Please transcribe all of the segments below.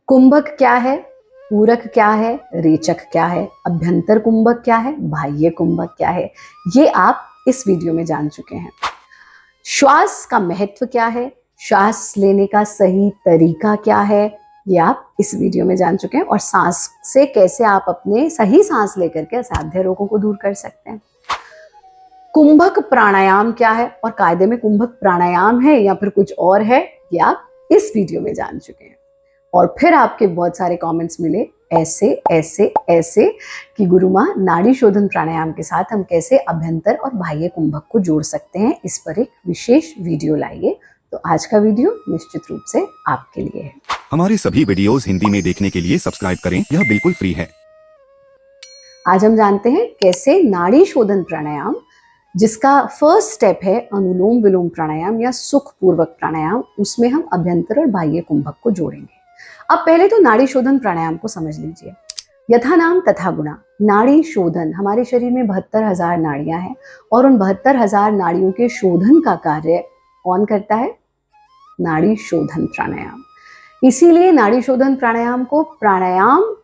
कुंभक क्या है, पूरक क्या है, रेचक क्या है, अभ्यंतर कुंभक क्या है, बाह्य कुंभक क्या है, ये आप इस वीडियो में जान चुके हैं। श्वास का महत्व क्या है, श्वास लेने का सही तरीका क्या है, ये आप इस वीडियो में जान चुके हैं। और सांस से कैसे आप अपने सही सांस लेकर के असाध्य रोगों को दूर कर सकते हैं। कुंभक प्राणायाम क्या है और कायदे में कुंभक प्राणायाम है या फिर कुछ और है, ये आप इस वीडियो में जान चुके हैं। और फिर आपके बहुत सारे कमेंट्स मिले ऐसे ऐसे ऐसे कि गुरु माँ नाड़ी शोधन प्राणायाम के साथ हम कैसे अभ्यंतर और बाह्य कुंभक को जोड़ सकते हैं, इस पर एक विशेष वीडियो लाइए। तो आज का वीडियो निश्चित रूप से आपके लिए है। हमारे सभी वीडियोस हिंदी में देखने के लिए सब्सक्राइब करें, यह बिल्कुल फ्री है। आज हम जानते हैं कैसे नाड़ी शोधन प्राणायाम, जिसका फर्स्ट स्टेप है अनुलोम विलोम प्राणायाम या सुख पूर्वक प्राणायाम, उसमें हम अभ्यंतर और बाह्य कुंभक को जोड़ेंगे। अब पहले तो नाड़ी शोधन प्राणायाम को समझ लीजिए। यथा नाम तथा गुणा। नाड़ी शोधन, हमारे शरीर में 72,000 नाड़ियां हैं और उन 72,000 नाड़ियों के शोधन का कार्य कौन करता है? नाड़ी शोधन प्राणायाम। इसीलिए नाड़ी शोधन प्राणायाम को प्राणायाम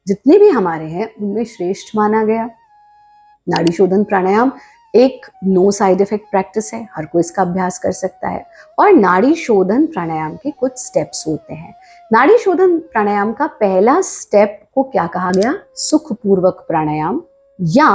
जितने भी हमारे हैं उनमें श्रेष्ठ माना गया। नाड़ी शोधन प्राणायाम एक नो साइड इफेक्ट प्रैक्टिस है, हर कोई इसका अभ्यास कर सकता है। और नाड़ी शोधन प्राणायाम के कुछ स्टेप्स होते हैं। नाड़ी शोधन प्राणायाम का पहला स्टेप को क्या कहा गया? सुख पूर्वक प्राणायाम या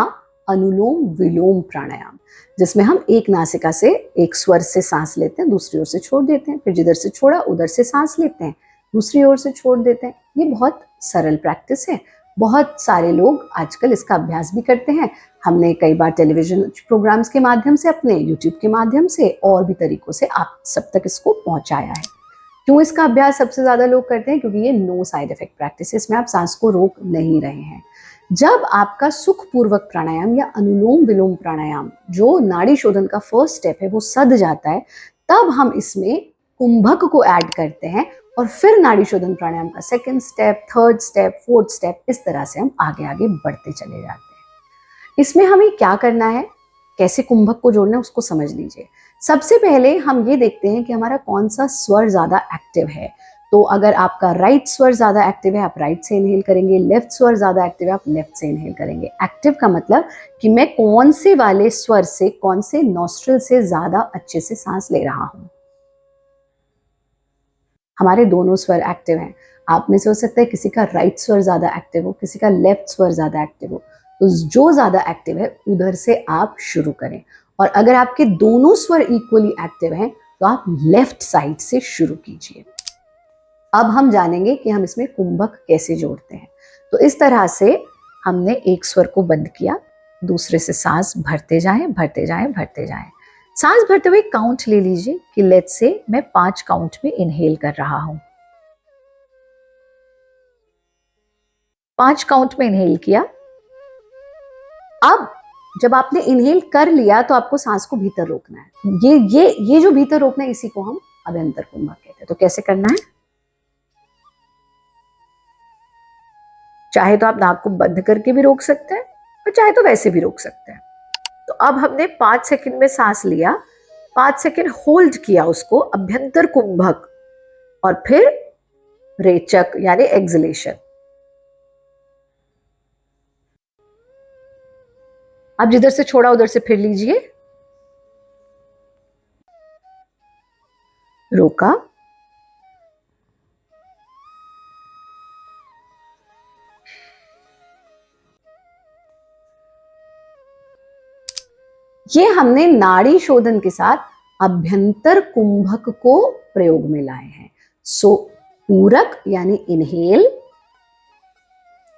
अनुलोम विलोम प्राणायाम, जिसमें हम एक नासिका से एक स्वर से सांस लेते हैं, दूसरी ओर से छोड़ देते हैं, फिर जिधर से छोड़ा उधर से सांस लेते हैं, दूसरी ओर से छोड़ देते हैं। ये बहुत सरल प्रैक्टिस है, बहुत सारे लोग आजकल इसका अभ्यास भी करते हैं। हमने कई बार टेलीविजन प्रोग्राम्स के माध्यम से, अपने यूट्यूब के माध्यम से और भी तरीकों से आप सब तक इसको पहुंचाया है। क्यों इसका अभ्यास सबसे ज्यादा लोग करते हैं? क्योंकि ये नो साइड इफेक्ट प्रैक्टिस है, इसमें आप सांस को रोक नहीं रहे हैं। जब आपका सुख पूर्वक प्राणायाम या अनुलोम विलोम प्राणायाम, जो नाड़ी शोधन का फर्स्ट स्टेप है, वो सध जाता है, तब हम इसमें कुंभक को ऐड करते हैं और फिर नाड़ी शोधन प्राणायाम का second step, third step, fourth step, इस तरह से हम आगे आगे बढ़ते चले जाते हैं। इसमें हमें क्या करना है, कैसे कुंभक को जोड़ना है, उसको समझ लीजिए। सबसे पहले हम ये देखते हैं कि हमारा कौन सा स्वर ज्यादा एक्टिव है। तो अगर आपका राइट स्वर ज्यादा एक्टिव है, आप राइट से इनहेल करेंगे, लेफ्ट स्वर ज्यादा एक्टिव है, आप लेफ्ट से इनहेल करेंगे। एक्टिव का मतलब कि मैं कौन से वाले स्वर से, कौन से नॉस्ट्रिल से ज्यादा अच्छे से सांस ले रहा हूं। हमारे दोनों स्वर एक्टिव हैं। आप में से हो सकता है किसी का राइट स्वर ज्यादा एक्टिव हो, किसी का लेफ्ट स्वर ज्यादा एक्टिव हो, तो जो ज्यादा एक्टिव है उधर से आप शुरू करें। और अगर आपके दोनों स्वर इक्वली एक्टिव हैं तो आप लेफ्ट साइड से शुरू कीजिए। अब हम जानेंगे कि हम इसमें कुंभक कैसे जोड़ते हैं। तो इस तरह से हमने एक स्वर को बंद किया, दूसरे से सांस भरते जाएं, भरते जाएं, भरते जाएं। सांस भरते हुए काउंट ले लीजिए कि लेट्स से मैं 5 काउंट में इनहेल कर रहा हूं। 5 काउंट में इनहेल किया। अब जब आपने इनहेल कर लिया तो आपको सांस को भीतर रोकना है। ये जो भीतर रोकना है, इसी को हम अभ्यंतर कुंभक कहते हैं। तो कैसे करना है? चाहे तो आप नाक को बंद करके भी रोक सकते हैं और चाहे तो वैसे भी रोक सकते हैं। तो अब हमने 5 सेकंड में सांस लिया, 5 सेकंड होल्ड किया उसको, अभ्यंतर कुंभक, और फिर रेचक यानी एक्सलेशन। अब जिधर से छोड़ा उधर से फिर लीजिए, रोका, ये हमने नाड़ी शोधन के साथ अभ्यंतर कुंभक को प्रयोग में लाए हैं। सो पूरक यानी इनहेल,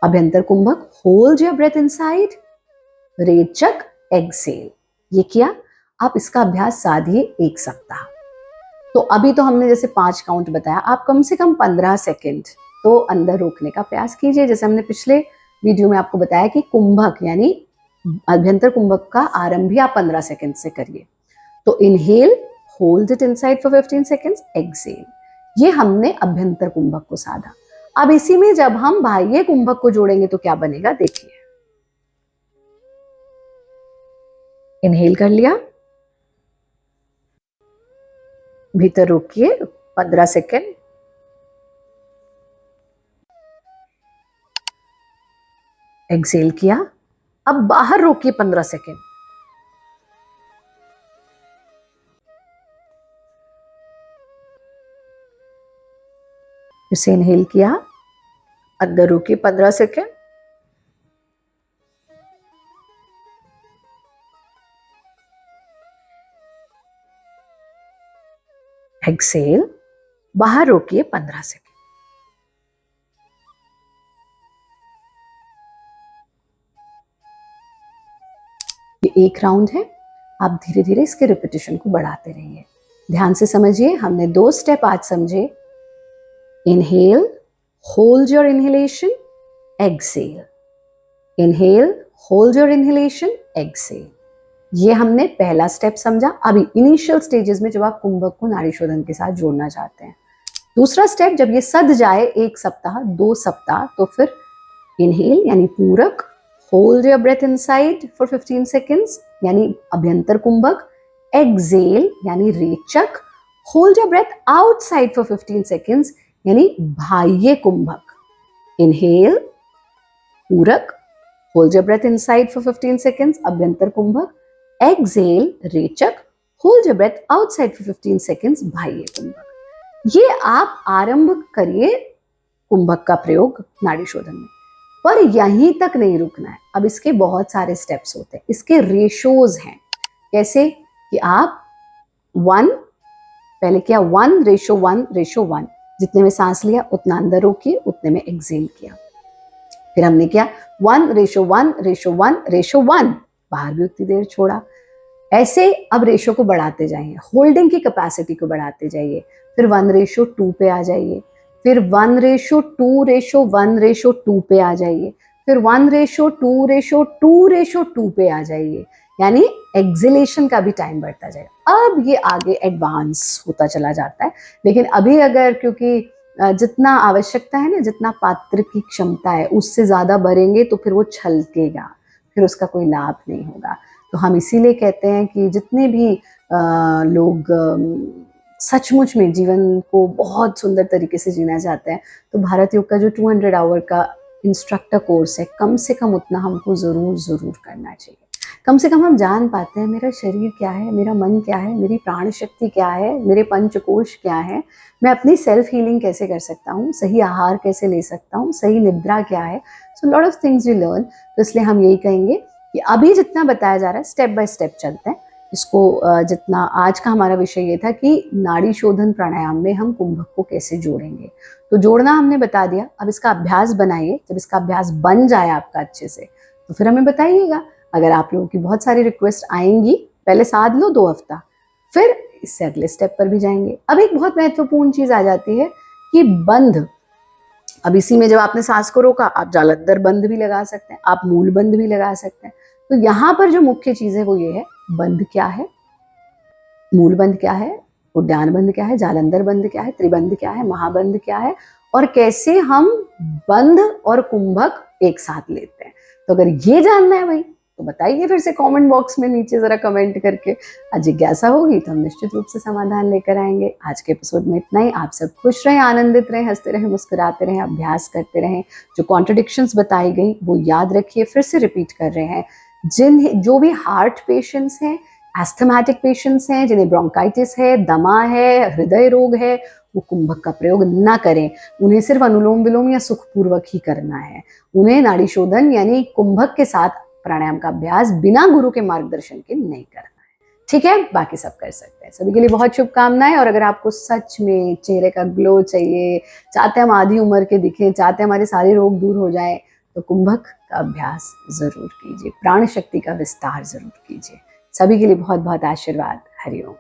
अभ्यंतर कुंभक होल्ड योर ब्रेथ इनसाइड, रेचक एक्सेल। ये किया। आप इसका अभ्यास साधिए 1 सप्ताह। तो अभी तो हमने जैसे 5 काउंट बताया, आप कम से कम 15 सेकेंड तो अंदर रोकने का प्रयास कीजिए। जैसे हमने पिछले वीडियो में आपको बताया कि कुंभक यानी अभ्यंतर कुंभक का आरंभ भी आप 15 सेकेंड से करिए। तो inhale, hold it inside for 15 seconds, exhale. ये हमने अभ्यंतर कुंभक को साधा। अब इसी में जब हम बाह्य कुंभक को जोड़ेंगे तो क्या बनेगा, देखिए। इनहेल कर लिया, भीतर रोकिए 15 सेकेंड, एक्सेल किया। अब बाहर रोकिए 15 सेकेंड। फिर से इनहेल किया, अंदर रोकिए 15 सेकेंड। एक्सेल, बाहर रोकिए 15 सेकेंड। ये एक राउंड है। आप धीरे धीरे इसके रिपीटिशन को बढ़ाते रहिए। ध्यान से समझिए, हमने 2 स्टेप आज समझे। Inhale, hold your inhalation, exhale. Inhale, hold your inhalation, exhale. ये हमने पहला स्टेप समझा। अभी इनिशियल स्टेजेस में जब आप कुंभक को नाड़ी शोधन के साथ जोड़ना चाहते हैं। दूसरा स्टेप, जब ये सध जाए 1 सप्ताह 2 सप्ताह, तो फिर इनहेल यानी पूरक, hold your breath inside for 15 seconds यानी अभ्यंतर कुंभक, एक्सेल यानी रेचक, hold your breath outside for 15 seconds यानी बाह्य कुंभक। इनहेल पूरक, hold your breath inside for 15 seconds अभ्यंतर कुंभक, एक्सेल रेचक, hold your breath outside for 15 seconds बाह्य कुंभक। ये आप आरंभ करिए कुंभक का प्रयोग नाड़ी शोधन में, पर यहीं तक नहीं रुकना है। अब इसके बहुत सारे स्टेप्स होते हैं, इसके रेशोज हैं। कैसे कि आप 1 पहले किया, 1:1:1, जितने में सांस लिया उतना अंदर रोकिए, उतने में एक्सेल किया। फिर हमने किया 1:1:1:1, बाहर भी उतनी देर छोड़ा। ऐसे अब रेशो को बढ़ाते जाइए, होल्डिंग की कैपेसिटी को बढ़ाते जाइए। फिर 1:2 पे आ जाइए, फिर 1:2:1:2 पे आ जाइए, फिर 1:2:2:2 पे आ जाइए। यानी एक्सेलेशन का भी टाइम बढ़ता जाएगा। अब ये आगे एडवांस होता चला जाता है, लेकिन अभी अगर क्योंकि जितना आवश्यकता है ना, जितना पात्र की क्षमता है, उससे ज़्यादा भरेंगे तो फिर वो छलकेगा, फिर उसका कोई लाभ नहीं होगा। तो हम इसीलिए कहते हैं कि जितने भी लोग सचमुच में जीवन को बहुत सुंदर तरीके से जीना चाहते हैं, तो भारत योग का जो 200 आवर का इंस्ट्रक्टर कोर्स है, कम से कम उतना हमको ज़रूर करना चाहिए। कम से कम हम जान पाते हैं मेरा शरीर क्या है, मेरा मन क्या है, मेरी प्राण शक्ति क्या है, मेरे पंचकोश क्या है, मैं अपनी सेल्फ हीलिंग कैसे कर सकता हूँ, सही आहार कैसे ले सकता हूँ, सही निद्रा क्या है। So lot of things you learn. तो इसलिए हम यही कहेंगे कि अभी जितना बताया जा रहा है स्टेप बाय स्टेप चलते हैं। इसको जितना आज का हमारा विषय ये था कि नाड़ी शोधन प्राणायाम में हम कुंभक को कैसे जोड़ेंगे। तो जोड़ना हमने बता दिया, अब इसका अभ्यास बनाइए। जब इसका अभ्यास बन जाए आपका अच्छे से, तो फिर हमें बताइएगा। अगर आप लोगों की बहुत सारी रिक्वेस्ट आएंगी, पहले साध लो 2 हफ्ता, फिर इससे अगले स्टेप पर भी जाएंगे। अब एक बहुत महत्वपूर्ण चीज आ जाती है कि बंध। अब इसी में जब आपने सांस को रोका, आप जालंधर बंध भी लगा सकते हैं, आप मूल बंध भी लगा सकते हैं। तो यहाँ पर जो मुख्य चीज है वो ये है, बंध क्या है, मूल बंध क्या है, उद्यान बंध क्या है, जालंधर बंध क्या है, त्रिबंध क्या है, महाबंध क्या है, और कैसे हम बंध और कुंभक एक साथ लेते हैं। तो अगर ये जानना है भाई, तो बताइए फिर से कमेंट बॉक्स में नीचे जरा कमेंट करके। जिज्ञासा होगी तो हम निश्चित रूप से समाधान लेकर आएंगे। आज के एपिसोड में इतना ही। आप सब खुश रहें, आनंदित रहें, हंसते रहें, मुस्कुराते रहें, अभ्यास करते रहें। जो कॉन्ट्रडिक्शंस बताई गई वो याद रखिए, फिर से रिपीट कर रहे हैं। जो भी हार्ट पेशेंट्स हैं, एस्थमेटिक पेशेंट्स हैं, जिन्हें ब्रोंकाइटिस है, दमा है, हृदय रोग है, वो कुंभक का प्रयोग ना करें। उन्हें सिर्फ अनुलोम विलोम या सुखपूर्वक ही करना है। उन्हें नाड़ी शोधन यानी कुंभक के साथ प्राणायाम का अभ्यास बिना गुरु के मार्गदर्शन के नहीं करना है। ठीक है, बाकी सब कर सकते हैं। सभी के लिए बहुत शुभकामनाएं। और अगर आपको सच में चेहरे का ग्लो चाहिए, चाहते हैं हम आधी उम्र के दिखें, चाहते हैं हमारे सारे रोग दूर हो जाए, तो कुंभक का अभ्यास जरूर कीजिए, प्राण शक्ति का विस्तार जरूर कीजिए। सभी के लिए बहुत बहुत आशीर्वाद। हरिओम।